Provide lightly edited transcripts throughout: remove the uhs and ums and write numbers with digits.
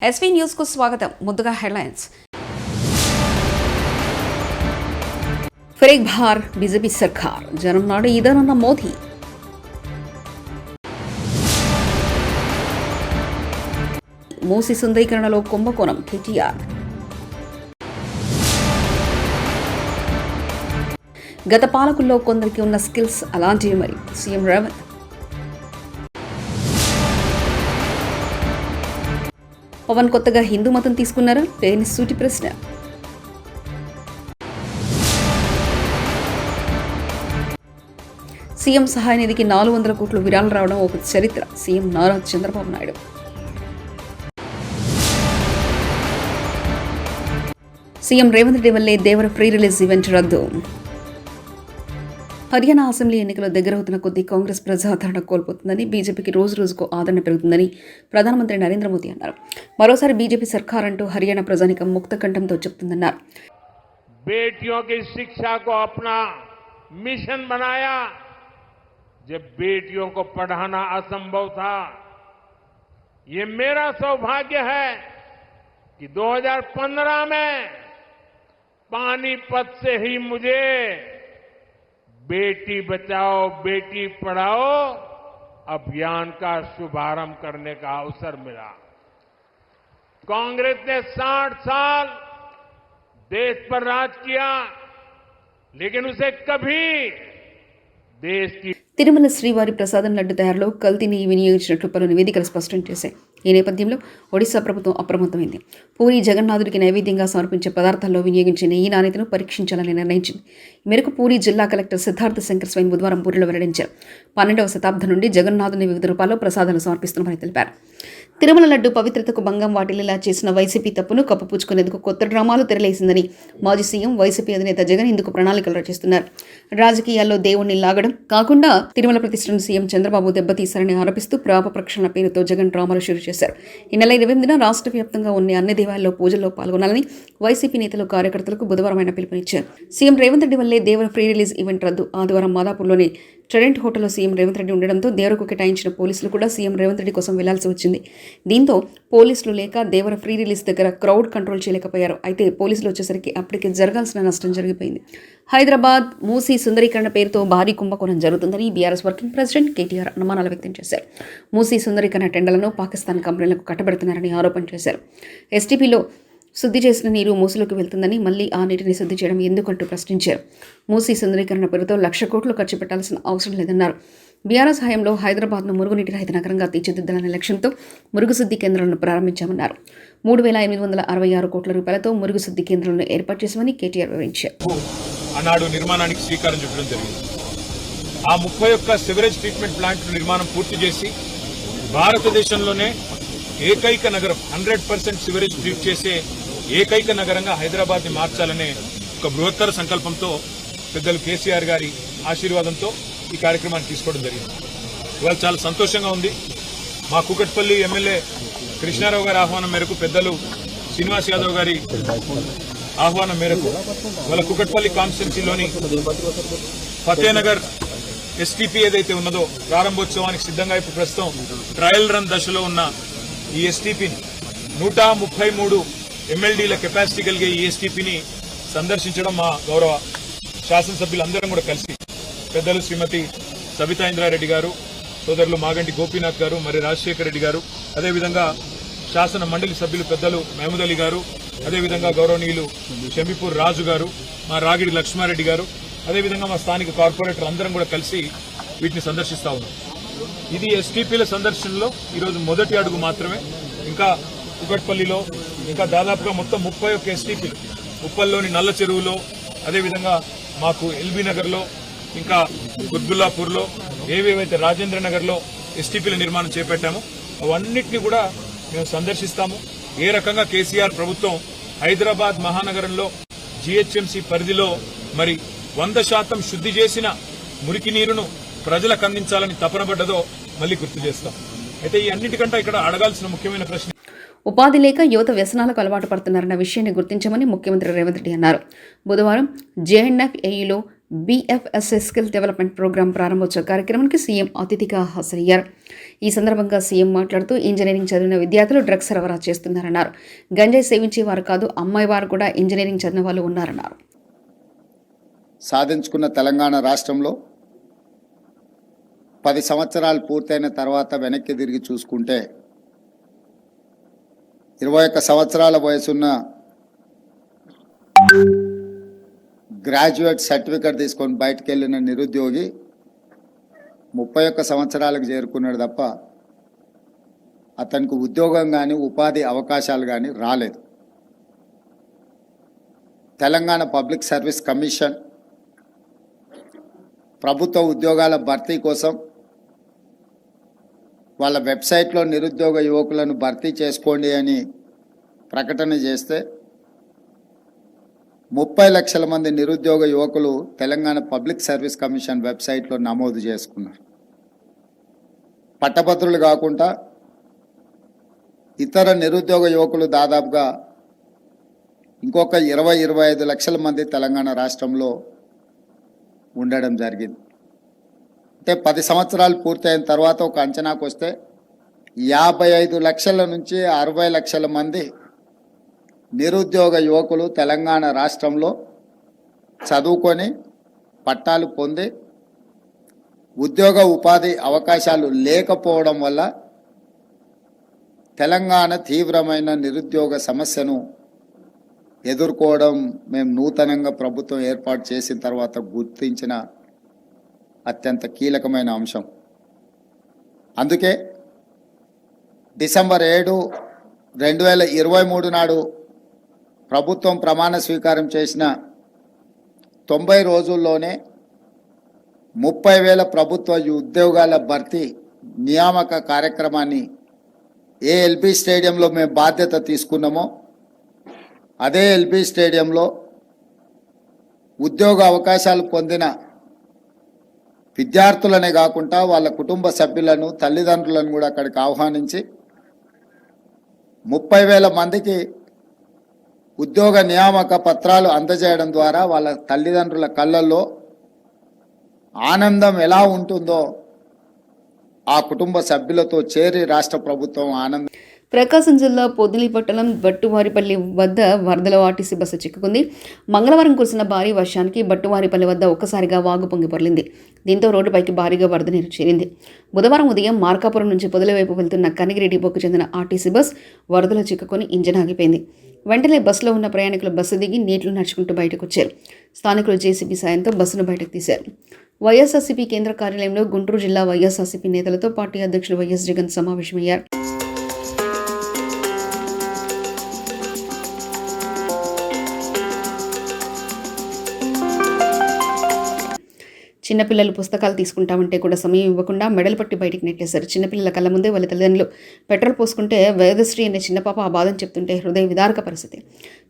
SV news కు స్వాగతం. ముందుగా హెడ్లైన్స్. ఫిరేక్ భార్ బీజేపీ సర్కార్, జనం నాడు ఇదనన్న మోదీ. మూసి సుందరీకరణలో కుంభకోణం, కేటీఆర్. గత పాలకుల్లో కొందరికి ఉన్న స్కిల్స్ అలాంటివి మరి, సీఎం రేవంత్. పవన్ కొత్తగా హిందూ మతం తీసుకున్నారా లేని సూటి ప్రశ్న. సీఎం సహాయ నిధికి 400 కోట్లు విరాళం రావడం ఒక చరిత్ర, సీఎం నారా చంద్రబాబు నాయుడు. సీఎం రేవంత్ రెడ్డి వల్లే దేవర ప్రీ రిలీజ్ ఈవెంట్ రద్దు. హర్యానా అసెంబ్లీ ఎన్నికలు దగ్గరవుతున్న కొద్దీ కాంగ్రెస్ ప్రజాదరణ కోల్పోతుందని, బీజేపీకి రోజు రోజుకు ఆదరణ పెరుగుతుందని ప్రధానమంత్రి నరేంద్ర మోదీ అన్నారు. మరోసారి బీజేపీ సర్కార్ అంటూ హర్యానా ప్రజానికం ముక్త కంఠంతో చెప్తుందన్నారు. बेटियों की शिक्षा को अपना मिशन बनाया. जब बेटियों को पढ़ाना असंभव था, ये मेरा सौभाग्य है कि 2015 में पानीपत से ही मुझे बेटी बचाओ बेटी पढ़ाओ अभियान का शुभारंभ करने का अवसर मिला. कांग्रेस ने 60 साल देश पर राज किया, लेकिन उसे कभी देश की తిరుమల శ్రీవారి ప్రసాదం లడ్డు తయారులో కల్తీని వినియోగించినట్లు పలు నివేదికలు స్పష్టం చేశాయి. ఈ నేపథ్యంలో ఒడిశా ప్రభుత్వం అప్రమత్తమైంది. పూరి జగన్నాథుడికి నైవేద్యంగా సమర్పించే పదార్థాల్లో వినియోగించిన ఈ నాణ్యతను పరీక్షించాలని నిర్ణయించింది. ఈ మేరకు పూరి జిల్లా కలెక్టర్ సిద్ధార్థ శంకర్ స్వైన్ బుధవారం పూరిలో వెల్లడించారు. 12వ శతాబ్దం నుండి జగన్నాథుని వివిధ రూపాల్లో ప్రసాదాలు సమర్పిస్తున్నామని తెలిపారు. తిరుమల లడ్డు పవిత్రతకు భంగం వాటిల్లేలా చేసిన వైసీపీ తప్పును కప్పుపుచ్చుకునేందుకు కొత్త డ్రామాలు తెరలేసిందని మాజీ సీఎం వైసీపీ అధినేత జగన్ ఇందుకు ప్రణాళికలు రచిస్తున్నారు. రాజకీయాల్లో దేవుణ్ణి లాగడం కాకుండా తిరుమల ప్రతిష్టను సీఎం చంద్రబాబు దెబ్బతీశారని ఆరోపిస్తూ ప్రాప ప్రక్షాళన పేరుతో జగన్ డ్రామాలు షురూ చేశారు. ఈ నెల 28న రాష్ట్ర వ్యాప్తంగా ఉన్న అన్ని దేవాలయాల్లో పూజల్లో పాల్గొనాలని వైసీపీ నేతలు కార్యకర్తలకు బుధవారం ఆయన పిలుపునిచ్చారు. సీఎం రేవంత్ రెడ్డి వల్లే దేవర ప్రీ రిలీజ్ ఈవెంట్ రద్దు. ఆదివారం మాదాపూర్లోని ట్రెడెంట్ హోటల్లో సీఎం రేవంత్ రెడ్డి ఉండడంతో దేవరకు కేటాయించిన పోలీసులు కూడా సీఎం రేవంత్ రెడ్డి కోసం వెళ్లాల్సి వచ్చింది. దీంతో పోలీసులు లేక దేవర ఫ్రీ రిలీజ్ దగ్గర క్రౌడ్ కంట్రోల్ చేయలేకపోయారు. అయితే పోలీసులు వచ్చేసరికి అప్పటికే జరగాల్సిన నష్టం జరిగిపోయింది. హైదరాబాద్ మూసీ సుందరీకరణ పేరుతో భారీ కుంభకోణం జరుగుతుందని బీఆర్ఎస్ వర్కింగ్ ప్రెసిడెంట్ కేటీఆర్ అనుమానాలు వ్యక్తం చేశారు. మూసీ సుందరీకరణ టెండర్లను పాకిస్తాన్ కంపెనీలకు కట్టబెడుతున్నారని ఆరోపణ చేశారు. ఎస్టీపీలో శుద్ధి చేసిన నీరు మూసీలోకి వెళ్తుందని, మళ్లీ ఆ నీటిని శుద్ధి చేయడం ఎందుకంటూ ప్రశ్నించారు. మూసీ సుందరీకరణ పేరుతో 1,00,000 కోట్లు ఖర్చు పెట్టాల్సిన అవసరం లేదన్నారు. బీఆర్ఎస్ హయాంలో హైదరాబాద్ను మురుగునీటి రహిత నగరంగా తీర్చిదిద్దాలనే లక్ష్యంతో మురుగుశుద్ధి కేంద్రాలను ప్రారంభించామన్నారు. 3,866 కోట్ల రూపాయలతో మురుగుశుద్ధి కేంద్రాలను ఏర్పాటు చేశామని కేటీఆర్ వివరించారు. ఆనాడు నిర్మాణానికి శ్రీకారం చుట్టడం జరిగింది. ఆ 31 సివరేజ్ ట్రీట్మెంట్ ప్లాంట్ నిర్మాణం పూర్తి చేసి భారతదేశంలోనే ఏకైక నగరం 100% సివరేజ్ ట్రీట్ చేసే ఏకైక నగరంగా హైదరాబాద్ ని మార్చాలనే ఒక బృహత్తర సంకల్పంతో పెద్దలు కేసీఆర్ గారి ఆశీర్వాదంతో ఈ కార్యక్రమాన్ని తీసుకోవడం జరిగింది. ఇవాళ చాలా సంతోషంగా ఉంది. మా కూకట్పల్లి ఎమ్మెల్యే కృష్ణారావు గారి ఆహ్వానం మేరకు, పెద్దలు శ్రీనివాస్ యాదవ్ గారి ఆహ్వానం మేరకు వాళ్ళ కూకట్పల్లి కాన్స్టిట్యున్సీలోని ఫతేనగర్ ఎస్టీపీ ఏదైతే ఉన్నదో ప్రారంభోత్సవానికి సిద్ధంగా ఇప్పుడు ప్రస్తుతం ట్రయల్ రన్ దశలో ఉన్న ఈ ఎస్టీపీని 133 ఎమ్మెల్డీల కెపాసిటీ కలిగే ఈ ఎస్టీపీని సందర్శించడం మా గౌరవ శాసనసభ్యులందరం కూడా కలిసి పెద్దలు శ్రీమతి సబితా ఇంద్రారెడ్డి గారు, సోదరులు మాగంటి గోపీనాథ్ గారు, మరి రాజశేఖర రెడ్డి గారు, అదేవిధంగా శాసన మండలి సభ్యులు పెద్దలు మహమూద్ అలీ గారు, అదేవిధంగా గౌరవనీయులు షమీపూర్ రాజు గారు, మా రాగిడి లక్ష్మారెడ్డి గారు, అదేవిధంగా మా స్థానిక కార్పొరేటర్ అందరం కూడా కలిసి వీటిని సందర్శిస్తా ఉన్నాం. ఇది ఎస్టీపీల సందర్శనలో ఈరోజు మొదటి అడుగు మాత్రమే. ఇంకా కుకట్పల్లిలో ఇంకా దాదాపుగా మొత్తం 31 ఎస్టీపీలు, ఉప్పల్లోని నల్ల చెరువులో, అదేవిధంగా మాకు ఎల్బీ నగర్లో, ఇంకా గుద్బుల్లాపూర్లో, ఏవేవైతే రాజేంద్ర నగర్లో ఎస్టీపీల నిర్మాణం చేపట్టామో అవన్నిటిని కూడా మేము సందర్శిస్తాము. ఏ రకంగా కేసీఆర్ ప్రభుత్వం హైదరాబాద్ మహానగరంలో జీహెచ్ఎంసీ పరిధిలో మరి 100% శుద్ధి చేసిన మురికి నీరును ప్రజలకు అందించాలని తపనబడ్డదో మళ్లీ గుర్తు చేస్తాం. అయితే ఈ అన్నిటికంటే ఇక్కడ అడగాల్సిన ముఖ్యమైన ప్రశ్న, ఉపాధి లేక యువత వ్యసనాలకు అలవాటు పడుతున్నారన్న విషయాన్ని గుర్తించమని ముఖ్యమంత్రి రేవంత్ రెడ్డి అన్నారు. బుధవారం JNF ఏఈలో BFSS skill development programme ప్రారంభోత్సవ కార్యక్రమానికి సీఎం అతిథిగా హాజరయ్యారు. ఈ సందర్భంగా సీఎం మాట్లాడుతూ ఇంజనీరింగ్ చదివిన విద్యార్థులు డ్రగ్స్ సరఫరా చేస్తున్నారన్నారు. గంజాయి సేవించేవారు కాదు, అమ్మాయి వారు కూడా ఇంజనీరింగ్ చదివిన వాళ్ళు ఉన్నారన్నారు. సాధించుకున్న తెలంగాణ రాష్ట్రంలో 10 సంవత్సరాలు పూర్తయిన తర్వాత వెనక్కి తిరిగి చూసుకుంటే 21 సంవత్సరాల వయసున్న గ్రాడ్యుయేట్ సర్టిఫికెట్ తీసుకొని బయటకు వెళ్ళిన నిరుద్యోగి 31 సంవత్సరాలకు చేరుకున్నాడు తప్ప అతనికి ఉద్యోగం కానీ ఉపాధి అవకాశాలు కానీ రాలేదు. తెలంగాణ పబ్లిక్ సర్వీస్ కమిషన్ ప్రభుత్వ ఉద్యోగాల భర్తీ కోసం వాళ్ళ వెబ్సైట్లో నిరుద్యోగ యువకులను భర్తీ చేసుకోండి అని ప్రకటన చేస్తే 30 లక్షల మంది నిరుద్యోగ యువకులు తెలంగాణ పబ్లిక్ సర్వీస్ కమిషన్ వెబ్సైట్లో నమోదు చేసుకున్నారు. పట్టభద్రులు కాకుండా ఇతర నిరుద్యోగ యువకులు దాదాపుగా ఇంకొక 20-25 లక్షల మంది తెలంగాణ రాష్ట్రంలో ఉండడం జరిగింది. అంటే 10 సంవత్సరాలు పూర్తయిన తర్వాత ఒక అంచనాకు వస్తే 55 లక్షల నుంచి 60 లక్షల మంది నిరుద్యోగ యువకులు తెలంగాణ రాష్ట్రంలో చదువుకొని పట్టాలు పొంది ఉద్యోగ ఉపాధి అవకాశాలు లేకపోవడం వల్ల తెలంగాణ తీవ్రమైన నిరుద్యోగ సమస్యను ఎదుర్కోవడం మేము నూతనంగా ప్రభుత్వం ఏర్పాటు చేసిన తర్వాత గుర్తించిన అత్యంత కీలకమైన అంశం. అందుకే డిసెంబర్ 7, 2023 నాడు ప్రభుత్వం ప్రమాణ స్వీకారం చేసిన 90 రోజుల్లోనే 30,000 ప్రభుత్వ ఉద్యోగాల భర్తీ నియామక కార్యక్రమాన్ని ఏ ఎల్బీ స్టేడియంలో మేము బాధ్యత తీసుకున్నామో అదే ఎల్బీ స్టేడియంలో ఉద్యోగ అవకాశాలు పొందిన విద్యార్థులనే కాకుండా వాళ్ళ కుటుంబ సభ్యులను తల్లిదండ్రులను కూడా అక్కడికి ఆహ్వానించి 30,000 మందికి ఉద్యోగ నియామక పత్రాలు అందజేయడం ద్వారా వాళ్ళ తల్లిదండ్రుల కళ్ళల్లో ఆనందం ఎలా ఉంటుందో ఆ కుటుంబ సభ్యులతో చేరి రాష్ట్ర ప్రభుత్వం ఆనందం. ప్రకాశం జిల్లా పొదిలి పట్టణం బట్టువారిపల్లి వద్ద వరదలో ఆర్టీసీ బస్సు చిక్కుకుంది. మంగళవారం కురిసిన భారీ వర్షానికి బట్టువారిపల్లి వద్ద ఒక్కసారిగా వాగు పొంగి పొర్లింది. దీంతో రోడ్డుపైకి భారీగా వరద నీరు చేరింది. బుధవారం ఉదయం మార్కాపురం నుంచి పొదిలి వైపు వెళ్తున్న కనిగిరి డిపోకు చెందిన ఆర్టీసీ బస్ వరదలో చిక్కుకొని ఇంజన్ ఆగిపోయింది. వెంటనే బస్సులో ఉన్న ప్రయాణికులు బస్సు దిగి నీటిలో నడుచుకుంటూ బయటకు వచ్చారు. స్థానికులు జేసీబీ సాయంతో బస్సును బయటకు తీశారు. వైఎస్ఆర్సీపీ కేంద్ర కార్యాలయంలో గుంటూరు జిల్లా వైఎస్ఆర్సీపీ నేతలతో పార్టీ అధ్యక్షులు వైఎస్ జగన్ సమావేశమయ్యారు. చిన్నపిల్లలు పుస్తకాలు తీసుకుంటామంటే కూడా సమయం ఇవ్వకుండా మెడలు పట్టి బయటికి నెట్టేశారు. చిన్నపిల్లల కళ్ళ ముందే వాళ్ళ తల్లిదండ్రులు పెట్రోల్ పోసుకుంటే వేదశ్రీ అనే చిన్న పాప ఆ బాధను చెప్తుంటే హృదయ విదారక పరిస్థితి.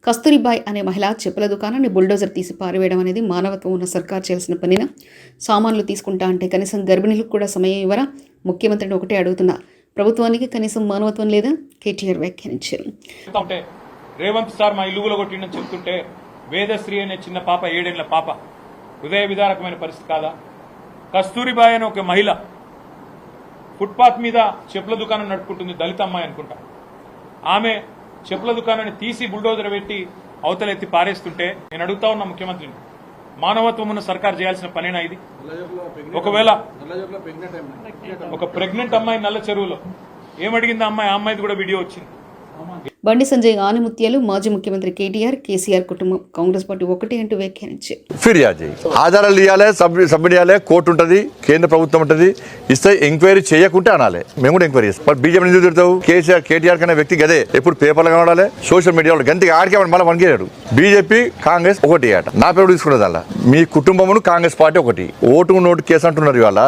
కస్తూరిబాయ్ అనే మహిళ చెప్పుల దుకాణాన్ని బుల్డోజర్ తీసి పారివేయడం అనేది మానవత్వం ఉన్న సర్కార్ చేయాల్సిన పనినా? సామాన్లు తీసుకుంటా అంటే కనీసం గర్భిణీలకు కూడా సమయం ఇవ్వరా? ముఖ్యమంత్రిని ఒకటే అడుగుతున్నా, ప్రభుత్వానికి కనీసం మానవత్వం లేదా? కేటీఆర్ వ్యాఖ్యానించారు. రేవంత్ సార్ మా ఇల్లు కొట్టిందని చెప్తుంటే వేదశ్రీ అనే చిన్న పాప 7 ఏళ్ల పాప హృదయ విదారకమైన పరిస్థితి కాదా? కస్తూరిబాయ్ అనే ఒక మహిళ ఫుట్పాత్ మీద చెప్పుల దుకాణం నడుపుకుంటుంది, దళిత అమ్మాయి అనుకుంటా. ఆమె చెప్పుల దుకాణాన్ని తీసి బుల్డోజర్ పెట్టి అవతలెత్తి పారేస్తుంటే నేను అడుగుతా ఉన్నా ముఖ్యమంత్రిని, మానవత్వం ఉన్న సర్కార్ చేయాల్సిన పనేనా ఇది? ఒకవేళ ఒక ప్రెగ్నెంట్ అమ్మాయి నల్ల చెరువులో ఏమడిగింది ఆ అమ్మాయిది కూడా వీడియో వచ్చింది. బండి సంజయ్ ఆనిముత్యాలు మాజీ ముఖ్యమంత్రి కేటీఆర్, కేసీఆర్ కుటుంబం కాంగ్రెస్ పార్టీ ఒకటి అంటూ వ్యాఖ్యానించారు. ఫిర్యాదు ఆధారాలు ఇవ్వాలి, సబ్మిట్ చేయాలి, కోర్టు ఉంటుంది, కేంద్ర ప్రభుత్వం ఉంటుంది, ఇస్తే ఎంక్వైరీ చేయకుంటే అనాలి. మేము కూడా ఎంక్వైరీ చేస్తాం. బట్ బీజేపీ ఎందుకు తిడతావు? కేటీఆర్ కన్నా వ్యక్తి గదే ఎప్పుడు పేపర్లు కనబడాలి, సోషల్ మీడియాలో గంటకి ఆడికే మళ్ళీ వనికేరాడు. బీజేపీ కాంగ్రెస్ ఒకటి అట నా పేరు తీసుకున్నది. అలా మీ కుటుంబమును కాంగ్రెస్ పార్టీ ఒకటి. ఓటు నోటు కేసు అంటున్నారు ఇవాళ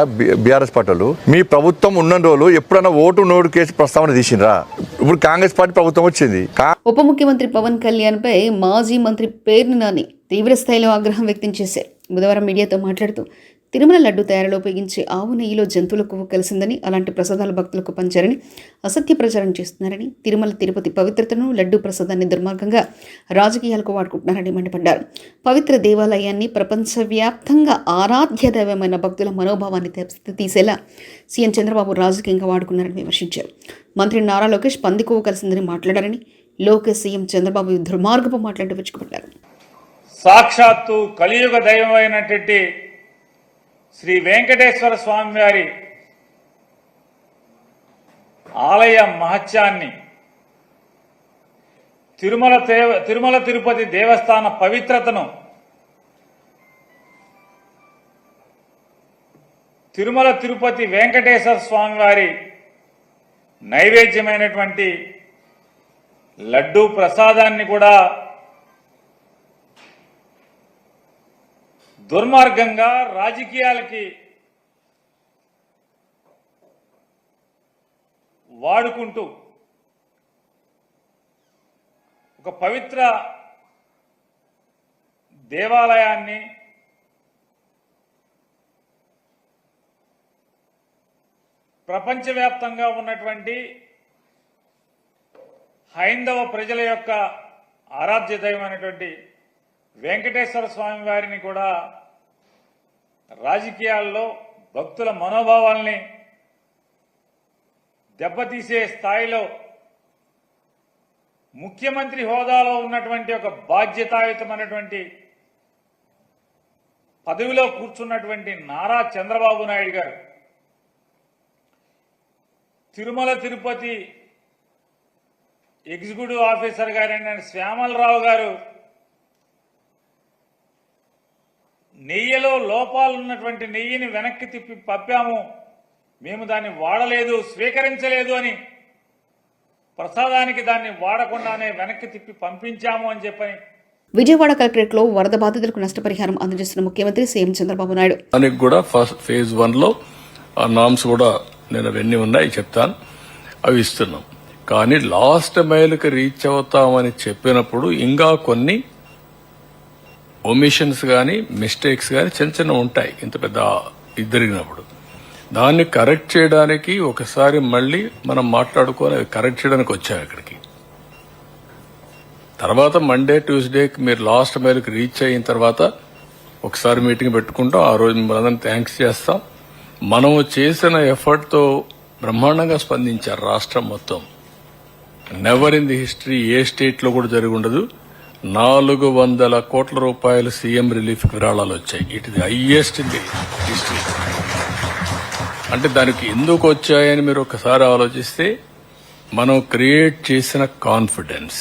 బీఆర్ఎస్ పార్టీలు. మీ ప్రభుత్వం ఉన్న రోజులు ఎప్పుడన్నా ఓటు నోటు కేసు ప్రస్తావన తీసిండ్రా? ఇప్పుడు కాంగ్రెస్ పార్టీ ప్రభుత్వం వచ్చింది. ఉప ముఖ్యమంత్రి పవన్ కళ్యాణ్ పై మాజీ మంత్రి పేర్ని నాని తీవ్ర స్థాయిలో ఆగ్రహం వ్యక్తం చేశారు. బుధవారం మీడియాతో మాట్లాడుతూ తిరుమల లడ్డు తయారీలో ఉపయోగించే ఆవు నెయ్యిలో జంతువుల కొవ్వు కలిసిందని, అలాంటి ప్రసాదాలు భక్తులకు పంచారని అసత్య ప్రచారం చేస్తున్నారని, తిరుమల తిరుపతి పవిత్రతను, లడ్డు ప్రసాదాన్ని దుర్మార్గంగా రాజకీయాలకు వాడుకుంటున్నారని మండిపడ్డారు. పవిత్ర దేవాలయాన్ని ప్రపంచవ్యాప్తంగా ఆరాధ్య దైవమైన భక్తుల మనోభావాన్ని తీసేలా సీఎం చంద్రబాబు రాజకీయంగా వాడుకున్నారని విమర్శించారు. మంత్రి నారా లోకేష్ పంది కొవ్వు కలిసిందని మాట్లాడారని, లోకేష్ సీఎం చంద్రబాబు దుర్మార్గపు మాట్లాడి విరుచుకుపడ్డారు. సాక్షాత్తు కలియుగ దైవమైనటువంటి శ్రీ వెంకటేశ్వర స్వామి వారి ఆలయ మహత్యాన్ని, తిరుమల తిరుపతి దేవస్థాన పవిత్రతను, తిరుమల తిరుపతి వెంకటేశ్వర స్వామి వారి నైవేద్యమైనటువంటి లడ్డూ ప్రసాదాన్ని కూడా దుర్మార్గంగా రాజకీయాలకి వాడుకుంటూ ఒక పవిత్ర దేవాలయాన్ని, ప్రపంచవ్యాప్తంగా ఉన్నటువంటి హైందవ ప్రజల యొక్క ఆరాధ్య దైవమైనటువంటి వెంకటేశ్వర స్వామి వారిని కూడా రాజకీయాల్లో భక్తుల మనోభావాల్ని దెబ్బతీసే స్థాయిలో ముఖ్యమంత్రి హోదాలో ఉన్నటువంటి ఒక బాధ్యతాయుతమైనటువంటి పదవిలో కూర్చున్నటువంటి నారా చంద్రబాబు నాయుడు గారు తిరుమల తిరుపతి ఎగ్జిక్యూటివ్ ఆఫీసర్ గారైన శ్యామలరావు గారు నెయ్యిలో లోపాలున్నటువంటి నెయ్యిని వెనక్కి తిప్పి పంపాము, మేము దాన్ని వాడలేదు, స్వీకరించలేదు అని, ప్రసాదానికి దాన్ని వాడకుండానే వెనక్కి తిప్పి పంపించాము అని చెప్పని విజయవాడ కలెక్టరేట్లో వరద బాధితులకు నష్టపరిహారం అందజేస్తున్న ముఖ్యమంత్రి సీఎం చంద్రబాబు నాయుడు. దానికి కూడా ఫేజ్ 1లో ఆ నామ్స్ కూడా నేను అవన్నీ ఉన్నాయి చెప్తాను, అవి ఇస్తున్నాం. కానీ లాస్ట్ మైల్కి రీచ్ అవుతామని చెప్పినప్పుడు ఇంకా కొన్ని ఒమిషన్స్ కానీ మిస్టేక్స్ కానీ చిన్న చిన్న ఉంటాయి. ఇంత పెద్ద జరిగినప్పుడు దాన్ని కరెక్ట్ చేయడానికి ఒకసారి మళ్ళీ మనం మాట్లాడుకొని కరెక్ట్ చేయడానికి వచ్చాం ఇక్కడికి. తర్వాత మండే ట్యూస్డేకి మీరు లాస్ట్ మైల్కి రీచ్ అయిన తర్వాత ఒకసారి మీటింగ్ పెట్టుకుంటాం. ఆ రోజు మనందరం థ్యాంక్స్ చేస్తాం. మనము చేసిన ఎఫర్ట్తో బ్రహ్మాండంగా స్పందించారు రాష్ట్రం మొత్తం. Never in the history A state లో కూడా జరిగి ఉండదు. 400 కోట్ల రూపాయలు సీఎం రిలీఫ్ విరాళాలు వచ్చాయి. It the highest in the history. అంటే దానికి ఎందుకు వచ్చాయని మీరు ఒకసారి ఆలోచిస్తే, మనం క్రియేట్ చేసిన కాన్ఫిడెన్స్.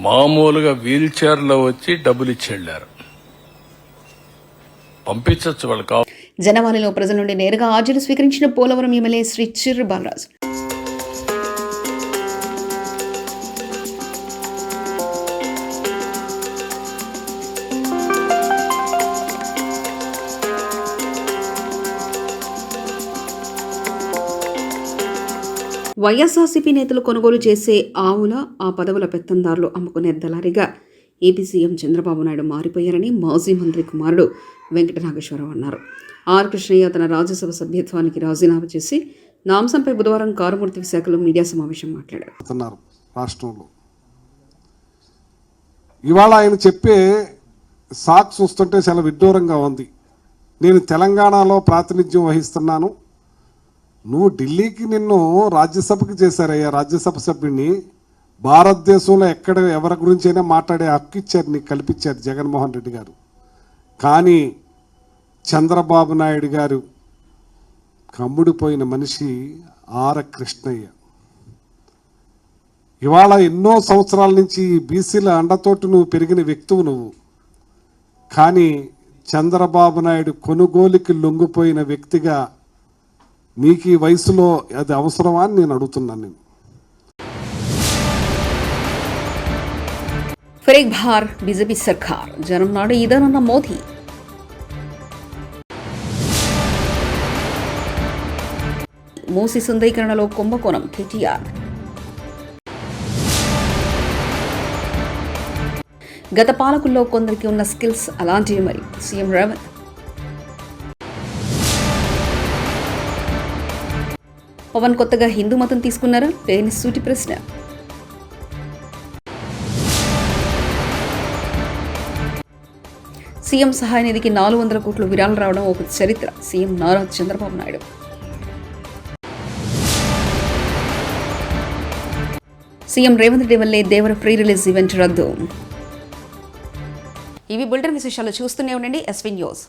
మామూలుగా వీల్ చైర్లో వచ్చి డబ్బులు ఇచ్చి వెళ్లారు, పంపించవచ్చు వాళ్ళు కావాలి. జనవాణిలో ప్రజల నుండి నేరుగా హాజరు స్వీకరించిన పోలవరం ఎమ్మెల్యే శ్రీ చిర్రి బాలరాజు. వైఎస్ఆర్సీపీ నేతలు కొనుగోలు చేసే ఆవుల, ఆ పదవుల పెత్తందారులు అమ్ముకునే దళారిగా ఏపీ సీఎం చంద్రబాబు నాయుడు మారిపోయారని మాజీ మంత్రి కుమారుడు వెంకటనాగేశ్వరరావు అన్నారు. ఆర్ కృష్ణయ్య తన రాజ్యసభ సభ్యత్వానికి రాజీనామా చేసి నాంసంపై బుధవారం కారుమూర్తి విశాఖలో మీడియా సమావేశం మాట్లాడారు. రాష్ట్రంలో ఇవాళ ఆయన చెప్పే సాక్స్ చూస్తుంటే చాలా విడ్డూరంగా ఉంది. నేను తెలంగాణలో ప్రాతినిధ్యం వహిస్తున్నాను, నువ్వు ఢిల్లీకి నిన్ను రాజ్యసభకి చేశారయ్యా, రాజ్యసభ సభ్యుడిని. భారతదేశంలో ఎక్కడ ఎవరి గురించి అయినా మాట్లాడే హక్కు ఇచ్చారు, నీకు కల్పించారు జగన్మోహన్ రెడ్డి గారు. కానీ చంద్రబాబు నాయుడు గారు కమ్ముడిపోయిన మనిషి ఆర్ కృష్ణయ్య. ఇవాళ ఎన్నో సంవత్సరాల నుంచి బీసీల అండతోటి నువ్వు పెరిగిన వ్యక్తువు నువ్వు. కానీ చంద్రబాబు నాయుడు కొనుగోలుకి లొంగిపోయిన వ్యక్తిగా నీకు ఈ వయసులో అది అవసరమా అని నేను అడుగుతున్నాను. నేను फिर एक बार बीजेपी सरकार जन्म नाडे इधर मोदी మూసి సుందరీకరణలో కుంభకోణం కేటీఆర్. గత పాలకుల్లో కొందరికి ఉన్న స్కిల్స్ అలాంటివి మరి. సీఎం రేవంత్. పవన్ కొత్తగా హిందూ మతం తీసుకున్నారా లేని సూటి ప్రశ్న. సీఎం సహాయ నిధికి 400 కోట్లు విరాళం రావడం ఒక చరిత్ర. సీఎం నారా చంద్రబాబు నాయుడు. సీఎం రేవంత్ రెడ్డి వల్లే దేవర ఫ్రీ రిలీజ్ ఈవెంట్ రద్దు. ఇవి బులెటిన్ విశేషాలు. చూస్తూనే ఉండండి ఎస్వీ న్యూస్.